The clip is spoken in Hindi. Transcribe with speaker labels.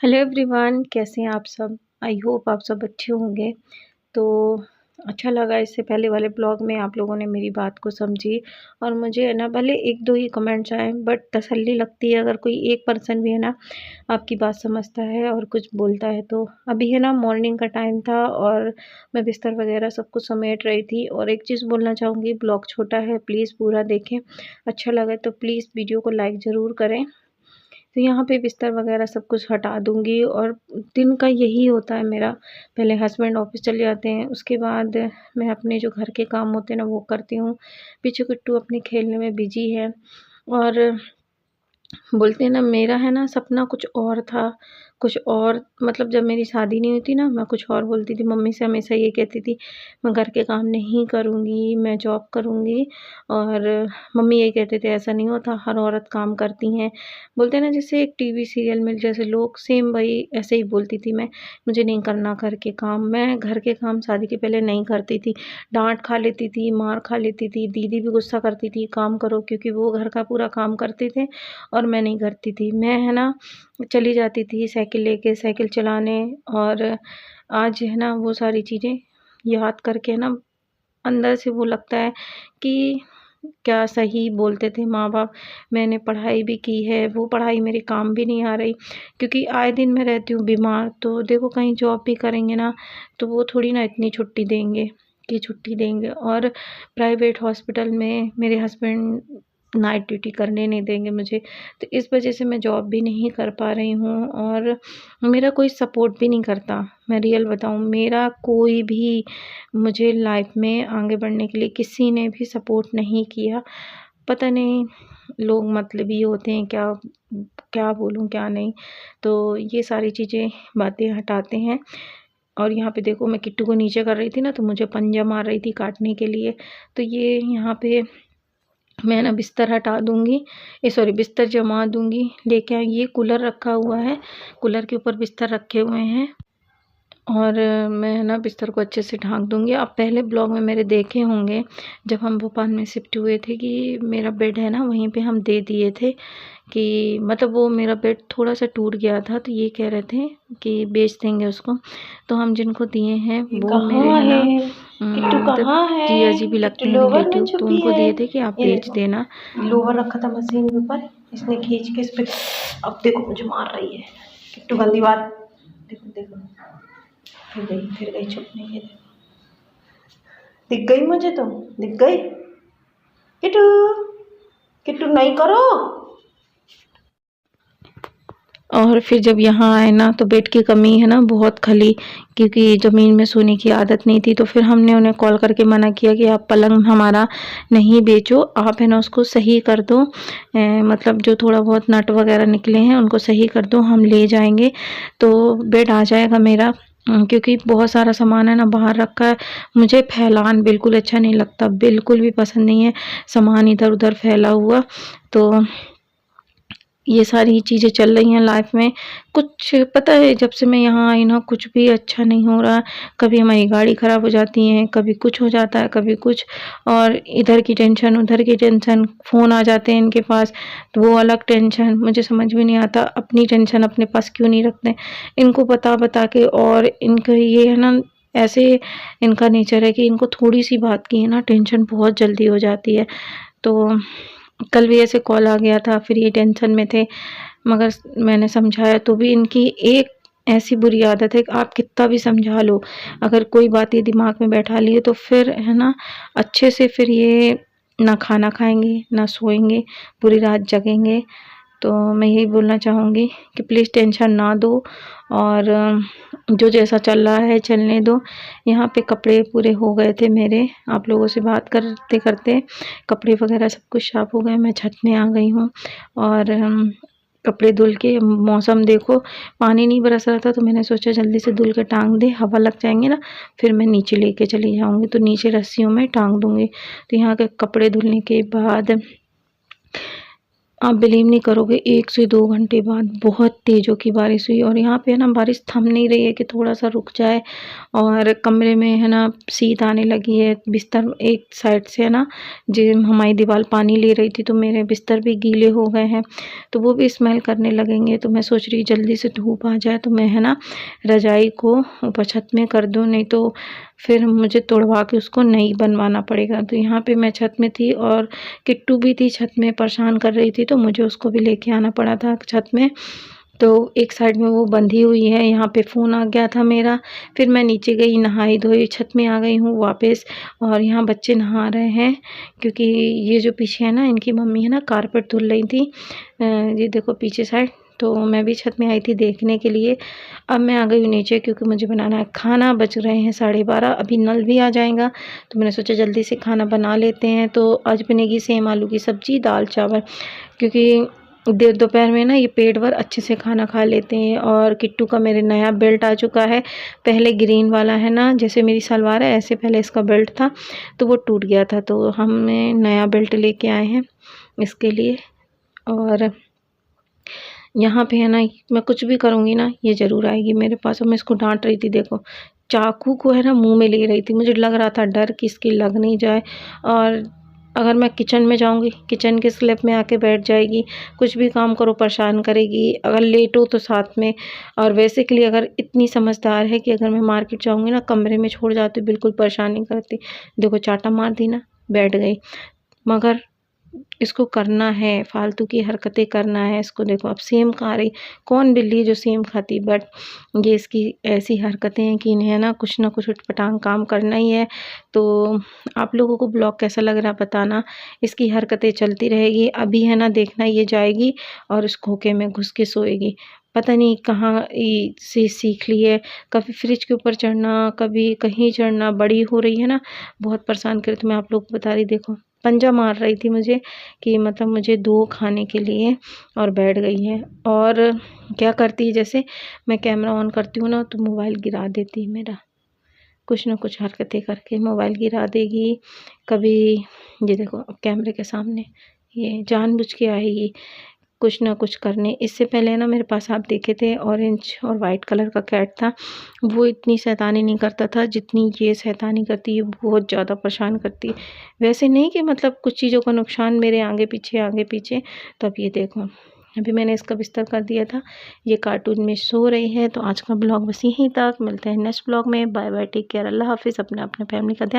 Speaker 1: हेलो एवरीवन, कैसे हैं आप सब। आई होप आप सब अच्छे होंगे। तो अच्छा लगा, इससे पहले वाले ब्लॉग में आप लोगों ने मेरी बात को समझी और मुझे है ना, भले एक दो ही कमेंट्स आए बट तसल्ली लगती है अगर कोई एक पर्सन भी है ना आपकी बात समझता है और कुछ बोलता है। तो अभी है ना, मॉर्निंग का टाइम था और मैं बिस्तर वगैरह सब कुछ समेट रही थी। और एक चीज़ बोलना चाहूँगी, ब्लॉग छोटा है, प्लीज़ पूरा देखें। अच्छा लगे तो प्लीज़ वीडियो को लाइक ज़रूर करें। तो यहाँ पे बिस्तर वगैरह सब कुछ हटा दूँगी और दिन का यही होता है मेरा। पहले हस्बैंड ऑफ़िस चले जाते हैं, उसके बाद मैं अपने जो घर के काम होते हैं ना वो करती हूँ। पीछे किट्टू अपने खेलने में बिज़ी है और बोलते हैं ना, मेरा है ना सपना कुछ और था, कुछ और मतलब जब मेरी शादी नहीं हुई थी ना, मैं कुछ और बोलती थी। मम्मी से हमेशा ये कहती थी, मैं घर के काम नहीं करूँगी, मैं जॉब करूँगी। और मम्मी ये कहते थे ऐसा नहीं होता, हर औरत काम करती हैं। बोलते हैं ना, जैसे एक टीवी सीरियल में जैसे लोग, सेम वही ऐसे ही बोलती थी मैं। मुझे नहीं करना घर के काम, मैं घर के काम शादी के पहले नहीं करती थी। डाँट खा लेती थी, मार खा लेती थी, दीदी भी गुस्सा करती थी काम करो, क्योंकि वो घर का पूरा काम करते थे और मैं नहीं करती थी। मैं है ना चली जाती थी साइकिल लेके, साइकिल चलाने। और आज है ना वो सारी चीज़ें याद करके ना अंदर से वो लगता है कि क्या सही बोलते थे माँ-बाप। मैंने पढ़ाई भी की है, वो पढ़ाई मेरे काम भी नहीं आ रही, क्योंकि आए दिन मैं रहती हूँ बीमार। तो देखो, कहीं जॉब भी करेंगे ना तो वो थोड़ी ना इतनी छुट्टी देंगे कि छुट्टी देंगे। और प्राइवेट हॉस्पिटल में मेरे हस्बैंड नाइट ड्यूटी करने नहीं देंगे मुझे। तो इस वजह से मैं जॉब भी नहीं कर पा रही हूँ और मेरा कोई सपोर्ट भी नहीं करता। मैं रियल बताऊँ, मेरा कोई भी मुझे लाइफ में आगे बढ़ने के लिए किसी ने भी सपोर्ट नहीं किया। पता नहीं, लोग मतलबी होते हैं क्या, क्या बोलूँ क्या नहीं। तो ये सारी चीज़ें बातें हटाते हैं। और यहाँ पे देखो, मैं किट्टू को नीचे कर रही थी ना तो मुझे पंजा मार रही थी काटने के लिए। तो ये यहाँ पे मैं ना बिस्तर हटा दूँगी, सॉरी बिस्तर जमा दूँगी। लेके आई, ये कूलर रखा हुआ है, कूलर के ऊपर बिस्तर रखे हुए हैं और मैं ना बिस्तर को अच्छे से ढाँक दूँगी। आप पहले ब्लॉग में मेरे देखे होंगे, जब हम भोपाल में शिफ्ट हुए थे, कि मेरा बेड है ना वहीं पे हम दे दिए थे। कि मतलब वो मेरा बेड थोड़ा-सा टूट गया था, तो ये कह रहे थे कि बेच देंगे उसको। तो हम जिनको दिए हैं वो मेरे
Speaker 2: कहाँ
Speaker 1: है ना
Speaker 2: है किट्टू?
Speaker 1: मतलब
Speaker 2: कहाँ है
Speaker 1: जीजा जी भी
Speaker 2: किट्टू?
Speaker 1: लगते हैं
Speaker 2: लोवर में
Speaker 1: रिलेटिव, तो
Speaker 2: छुपी
Speaker 1: उनको
Speaker 2: है।
Speaker 1: दिए थे कि आप
Speaker 2: ये
Speaker 1: बेच
Speaker 2: देखो,
Speaker 1: देना।
Speaker 2: लोवर रखा था मशीन के ऊपर, इसने खींच के इस पे, अब देखो मुझे मार रही है किट्टू, गंदी बात। देखो देखो, फिर गई छुपने। ये देखो, दिख गई मुझे, तो दिख गई। किट्टू, किट्टू नहीं करो।
Speaker 1: और फिर जब यहाँ आए ना तो बेड की कमी है ना बहुत खली, क्योंकि ज़मीन में सोने की आदत नहीं थी। तो फिर हमने उन्हें कॉल करके मना किया कि आप पलंग हमारा नहीं बेचो, आप है ना उसको सही कर दो। मतलब जो थोड़ा बहुत नट वगैरह निकले हैं उनको सही कर दो, हम ले जाएंगे तो बेड आ जाएगा मेरा। क्योंकि बहुत सारा सामान है ना बाहर रखा है। मुझे फैलान बिल्कुल अच्छा नहीं लगता, बिल्कुल भी पसंद नहीं है सामान इधर उधर फैला हुआ। तो ये सारी चीज़ें चल रही हैं लाइफ में। कुछ पता है, जब से मैं यहाँ आई ना कुछ भी अच्छा नहीं हो रहा। कभी हमारी गाड़ी ख़राब हो जाती है, कभी कुछ हो जाता है, कभी कुछ। और इधर की टेंशन, उधर की टेंशन, फ़ोन आ जाते हैं इनके पास तो वो अलग टेंशन। मुझे समझ में नहीं आता अपनी टेंशन अपने पास क्यों नहीं रखते इनको बता बता के। और इनका ये है ना, ऐसे इनका नेचर है कि इनको थोड़ी सी बात की है ना टेंशन बहुत जल्दी हो जाती है। तो कल भी ऐसे कॉल आ गया था, फिर ये टेंशन में थे, मगर मैंने समझाया तो भी इनकी एक ऐसी बुरी आदत है कि आप कितना भी समझा लो, अगर कोई बात ये दिमाग में बैठा लिए तो फिर है ना अच्छे से फिर ये ना खाना खाएंगे ना सोएंगे, पूरी रात जगेंगे। तो मैं यही बोलना चाहूँगी कि प्लीज़ टेंशन ना दो और जो जैसा चल रहा है चलने दो। यहाँ पे कपड़े पूरे हो गए थे मेरे, आप लोगों से बात करते करते कपड़े वगैरह सब कुछ साफ हो गए। मैं छत में आ गई हूँ और कपड़े धुल के, मौसम देखो पानी नहीं बरस रहा था तो मैंने सोचा जल्दी से धुल के टांग दे, हवा लग जाएंगे ना फिर मैं नीचे लेके चली जाऊँगी, तो नीचे रस्सियों में टांग दूँगी। तो यहाँ के कपड़े धुलने के बाद आप बिलीव नहीं करोगे 1 से 2 घंटे बाद बहुत तेज़ों की बारिश हुई और यहाँ पे है ना बारिश थम नहीं रही है कि थोड़ा-सा रुक जाए और कमरे में है ना शीत आने लगी है। बिस्तर एक साइड से है ना जो हमारी दीवार पानी ले रही थी तो मेरे बिस्तर भी गीले हो गए हैं, तो वो भी स्मेल करने लगेंगे। तो मैं सोच रही जल्दी से धूप आ जाए तो मैं है ना रज़ाई को ऊपर छत में कर दूँ, नहीं तो फिर मुझे तोड़वा के उसको नई बनवाना पड़ेगा। तो यहाँ पे मैं छत में थी और किट्टू भी थी छत में, परेशान कर रही थी, तो मुझे उसको भी लेके आना पड़ा था छत में। तो एक साइड में वो बंधी हुई है, यहाँ पे फ़ोन आ गया था मेरा। फिर मैं नीचे गई, नहाई धोई, छत में आ गई हूँ वापस और यहाँ बच्चे नहा रहे हैं क्योंकि ये जो पीछे है ना इनकी मम्मी है ना कारपेट धुल रही थी। ये देखो पीछे साइड, तो मैं भी छत में आई थी देखने के लिए। अब मैं आ गई हूँ नीचे क्योंकि मुझे बनाना है खाना। बज रहे हैं 12:30, अभी नल भी आ जाएगा, तो मैंने सोचा जल्दी से खाना बना लेते हैं। तो आज बनेगी सेम आलू की सब्ज़ी, दाल चावल, क्योंकि दोपहर में ना ये पेट भर अच्छे से खाना खा लेते हैं। और किट्टू का मेरे नया बेल्ट आ चुका है, पहले ग्रीन वाला है ना जैसे मेरी सलवार है ऐसे पहले इसका बेल्ट था, तो वो टूट गया था, तो हमने नया बेल्ट लेके आए हैं इसके लिए। और यहाँ पे है ना मैं कुछ भी करूँगी ना ये ज़रूर आएगी मेरे पास। और मैं इसको डांट रही थी, देखो चाकू को है ना मुंह में ले रही थी, मुझे लग रहा था डर कि इसकी लग नहीं जाए। और अगर मैं किचन में जाऊँगी, किचन के स्लैब में आके बैठ जाएगी, कुछ भी काम करो परेशान करेगी, अगर लेटो तो साथ में। और वैसे के लिए अगर इतनी समझदार है कि अगर मैं मार्केट जाऊँगी ना कमरे में छोड़ जाती, बिल्कुल परेशान नहीं करती। देखो चाटा मार दी ना, बैठ गई। मगर इसको करना है, फालतू की हरकतें करना है इसको। देखो अब सेम खा रही, कौन बिल्ली जो सेम खाती, बट ये इसकी ऐसी हरकतें हैं कि इन्हें ना कुछ उटपटांग काम करना ही है। तो आप लोगों को ब्लॉग कैसा लग रहा बताना। इसकी हरकतें चलती रहेगी, अभी है ना देखना ये जाएगी और इस खोखे में घुस के सोएगी। पता नहीं कहाँ से सीख ली है, कभी फ्रिज के ऊपर चढ़ना, कभी कहीं चढ़ना। बड़ी हो रही है ना, बहुत परेशान करे। तो मैं आप लोग को बता रही, देखो पंजा मार रही थी मुझे कि मतलब मुझे दो खाने के लिए, और बैठ गई है। और क्या करती है, जैसे मैं कैमरा ऑन करती हूँ ना तो मोबाइल गिरा देती है मेरा, कुछ ना कुछ हरकतें करके मोबाइल गिरा देगी। कभी ये देखो अब कैमरे के सामने ये जानबूझ के आएगी कुछ ना कुछ करने। इससे पहले ना मेरे पास आप देखे थे ऑरेंज और वाइट कलर का कैट था, वो इतनी शैतानी नहीं करता था जितनी ये शैतानी करती है, बहुत ज़्यादा परेशान करती है। वैसे नहीं कि मतलब कुछ चीज़ों का नुकसान मेरे आगे पीछे। तो अब ये देखो अभी मैंने इसका बिस्तर कर दिया था, ये कार्टून में सो रही है। तो आज का ब्लॉग बस यहीं तक, मिलते हैं नेक्स्ट ब्लॉग में। बाय बाय, टेक केयर, अल्लाह हाफिज़। अपने फैमिली का ध्यान